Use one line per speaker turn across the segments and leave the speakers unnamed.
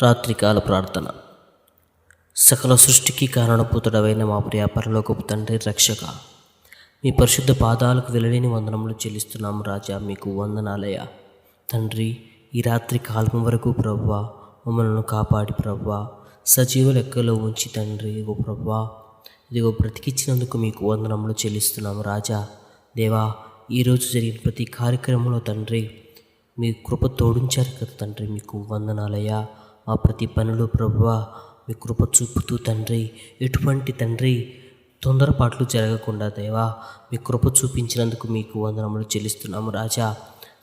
రాత్రికాల ప్రార్థన. సకల సృష్టికి కారణభూతుడవైన మా ప్రియ పరలోకపు తండ్రి, రక్షక, మీ పరిశుద్ధ పాదాలకు వెలలేని వందనములు చెల్లిస్తున్నాము రాజా. మీకు వందనాలయ తండ్రి. ఈ రాత్రి కాలం వరకు ప్రభువా మమ్మల్ని కాపాడి ప్రభువా సజీవ లెక్కలో ఉంచి తండ్రి, ఇగో ప్రభువా ఇదిగో బ్రతికిచ్చినందుకు మీకు వందనములు చెల్లిస్తున్నాము రాజా. దేవా, ఈరోజు జరిగిన ప్రతి కార్యక్రమంలో తండ్రి మీ కృప తోడించారు కదా తండ్రి, మీకు వందనాలయ్యా. మా ప్రతి పనులు ప్రభువా మీ కృప చూపుతూ తండ్రి, ఎటువంటి తండ్రి తొందరపాట్లు జరగకుండా దేవా మీ కృప చూపించినందుకు మీకు వందనములు చెల్లిస్తున్నాము రాజా.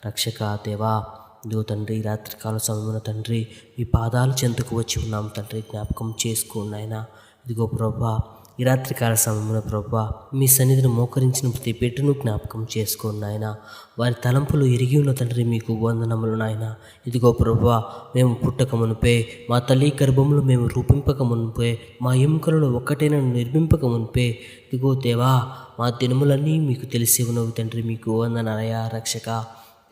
రక్షక దేవా, ఇదిగో తండ్రి రాత్రికాల సమయమున తండ్రి మీ పాదాల చెంతకు వచ్చి ఉన్నాము తండ్రి, జ్ఞాపకం చేసుకోండి ఆయన. ఇదిగో ప్రభువా ఈ రాత్రికాల సమయమున ప్రభువా మీ సన్నిధిని మోకరించిన ప్రతి బిడ్డను జ్ఞాపకం చేసుకోండి నాయన. వారి తలంపులు ఎరిగి ఉన్న తండ్రి మీకు వందనములు నాయన. ఇదిగో ప్రభువా మేము పుట్టక మునిపే, మా తల్లి గర్భంలో మేము రూపింపక మునిపే, మా ఎముకలలో ఒక్కటైనా నిర్మింపక మునిపే ఇదిగో దేవా మా దినములన్నీ మీకు తెలిసి ఉన్నవి తండ్రి, మీకు వందనాలయ రక్షక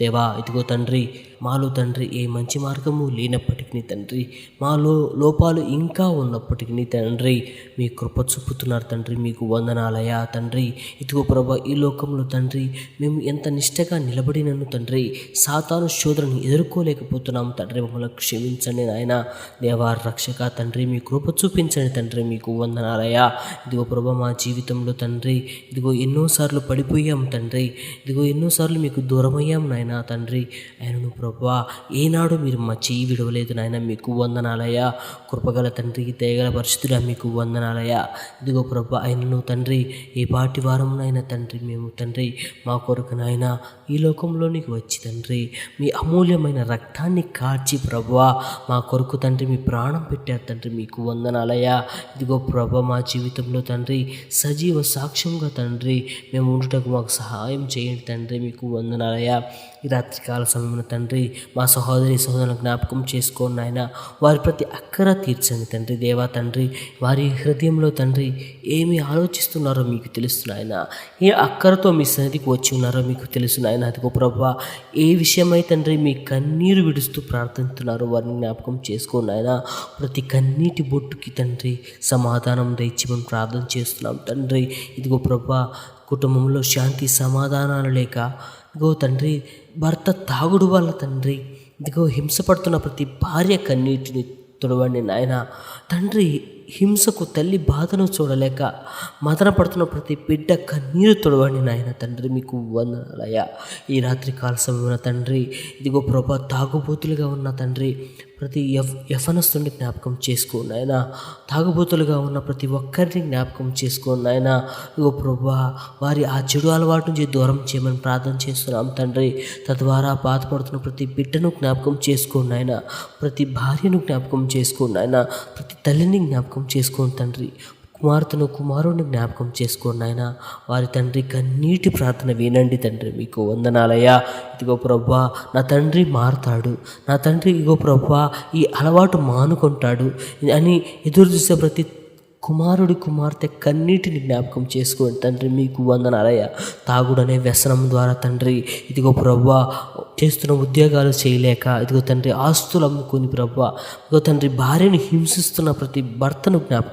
దేవా. ఇదిగో తండ్రి మాలో తండ్రి ఏ మంచి మార్గము లేనప్పటికీ తండ్రి, మాలో లోపాలు ఇంకా ఉన్నప్పటికీ తండ్రి మీ కృప చూపుతున్నారు తండ్రి, మీకు వందనాలయ తండ్రి. ఇదిగో ప్రభా ఈ లోకంలో తండ్రి మేము ఎంత నిష్టగా నిలబడినను తండ్రి సాతాను శోధనను ఎదుర్కోలేకపోతున్నాము తండ్రి, మమ్మల్ని క్షమించండి నాయన. దేవా రక్షక తండ్రి మీ కృప చూపించండి తండ్రి, మీకు వందనాలయ. ఇదిగో ప్రభా మా జీవితంలో తండ్రి ఇదిగో ఎన్నోసార్లు పడిపోయాం తండ్రి, ఇదిగో ఎన్నోసార్లు మీకు దూరమయ్యాం నాయన తండ్రి. ఆయనను ప్రభువా ఏనాడు మీరు మా చెయ్యి విడవలేదు నాయన, మీకు వందనాలయ. కృపగల తండ్రి, దయగల పరిశుద్ధుడా మీకు వందనాలయ. ఇదిగో ప్రభువా ఆయనను తండ్రి ఏ పాటి వారమునైనా తండ్రి మేము తండ్రి మా కొరకు నాయన ఈ లోకంలోనికి వచ్చి తండ్రి మీ అమూల్యమైన రక్తాన్ని కార్చి ప్రభువా మా కొరకు తండ్రి మీ ప్రాణం పెట్టారు తండ్రి, మీకు వందనాలయ. ఇదిగో ప్రభువా మా జీవితంలో తండ్రి సజీవ సాక్ష్యంగా తండ్రి మేము ఉండుటకు మాకు సహాయం చేయండి తండ్రి, మీకు వందనాలయ. ఈ రాత్రికాల సమయంలో తండ్రి మా సహోదరులను జ్ఞాపకం చేసుకోండి ఆయన. వారి ప్రతి అక్కర తీర్చండి తండ్రి దేవా తండ్రి. వారి హృదయంలో తండ్రి ఏమి ఆలోచిస్తున్నారో మీకు తెలుసు ఆయన, ఏ అక్కరతో మీ సన్నిధికి వచ్చి ఉన్నారో మీకు తెలుసు ఆయన. అదిగో ప్రభువా ఏ విషయమై తండ్రి మీ కన్నీరు విడుస్తూ ప్రార్థిస్తున్నారో వారిని జ్ఞాపకం చేసుకోండి ఆయన. ప్రతి కన్నీటి బొట్టుకి తండ్రి సమాధానం దయచేయమని ప్రార్థన చేస్తున్నాం తండ్రి. ఇదిగో ప్రభువా కుటుంబంలో శాంతి సమాధానాలు లేక ఇదిగో తండ్రి భర్త తాగుడు వల్ల తండ్రి ఇదిగో హింసపడుతున్న ప్రతి భార్య కన్నీటిని తుడవండి నాయన తండ్రి. హింసకు తల్లి బాధను చూడలేక మదన పడుతున్న ప్రతి బిడ్డ కన్నీరు తొడవండి నాయన తండ్రి, మీకు వందనాలయ. ఈ రాత్రి కాల సమయమున తండ్రి ఇదిగో ప్రభా తాగుబోతులుగా ఉన్న తండ్రి ప్రతి యవ్వనస్తుని జ్ఞాపకం చేసుకోండి ఆయన. తాగుబోతులుగా ఉన్న ప్రతి ఒక్కరిని జ్ఞాపకం చేసుకోండి ఆయన. ఇగో ప్రభా వారి ఆ చెడు అలవాటు నుంచి దూరం చేయమని ప్రార్థన చేస్తున్నాం తండ్రి. తద్వారా బాధపడుతున్న ప్రతి బిడ్డను జ్ఞాపకం చేసుకోండి ఆయన. ప్రతి భార్యను జ్ఞాపకం చేసుకోండి ఆయన. ప్రతి తల్లిని జ్ఞాపకం చేసుకోండి తండ్రి. కుమారుని జ్ఞాపకం చేసుకోండి ఆయన. వారి తండ్రి కన్నీటి ప్రార్థన వినండి తండ్రి, మీకు వందనాలయ. ఇదిగో ప్రభా నా తండ్రి మారుతాడు, నా తండ్రి ఇగో ప్రభా ఈ అలవాటు మానుకుంటాడు అని ఎదురు చూసే ప్రతి కుమార్తె కన్నీటిని జ్ఞాపకం చేసుకోండి తండ్రి, మీకు వందనాలయ. తాగుడనే వ్యసనం ద్వారా తండ్రి ఇదిగో ప్రభువా చేస్తున్న ఉద్యోగాలు చేయలేక ఇదిగో తండ్రి ఆస్తులు అమ్ముకొని ప్రభువా ఇదిగో తండ్రి భార్యను హింసిస్తున్న ప్రతి భర్తను జ్ఞాపకం